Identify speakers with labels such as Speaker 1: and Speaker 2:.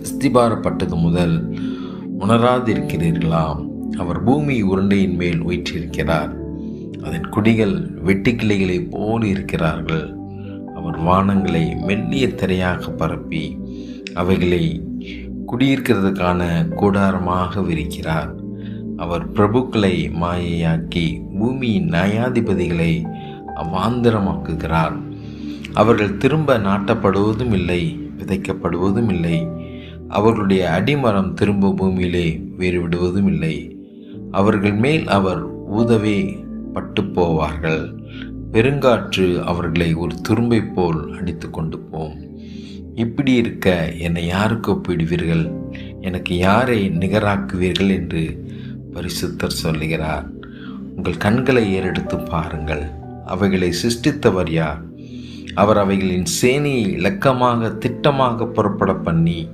Speaker 1: அஸ்திபாரப்பட்டது முதல் உணராதிருக்கிறீர்களா? அவர் பூமி உருண்டையின் மேல் வீற்றிருக்கிறார். அதன் குடிகள் வெட்டுக்கிளைகளைப் போல் இருக்கிறார்கள். அவர் வானங்களை மெல்லிய திரையாக பரப்பி அவைகளை குடியிருக்கிறதுக்கான கூடாரமாக விரிக்கிறார். அவர் பிரபுக்களை மாயையாக்கி பூமியின் நியாயாதிபதிகளை அவாந்தரமாக்குகிறார். அவர்கள் திரும்ப நாட்டப்படுவதும் இல்லை, விதைக்கப்படுவதும் இல்லை. அவர்களுடைய அடிமரம் திரும்ப பூமியிலே வேறுவிடுவதும் இல்லை. அவர்கள் மேல் அவர் ஊதவே பட்டு போவார்கள். பெருங்காற்று அவர்களை ஒரு துரும்பை போல் அடித்து கொண்டு போம். இப்படி இருக்க என்னை யாருக்கு ஒப்பிடுவீர்கள்? எனக்கு யாரை நிகராக்குவீர்கள் என்று பரிசுத்தர் சொல்லுகிறார். உங்கள் கண்களை ஏறெடுத்து பாருங்கள். அவைகளை சிருஷ்டித்தவர் யார்? அவர் அவைகளின் சேனையை இலக்கமாக திட்டமாக புறப்பட பண்ணி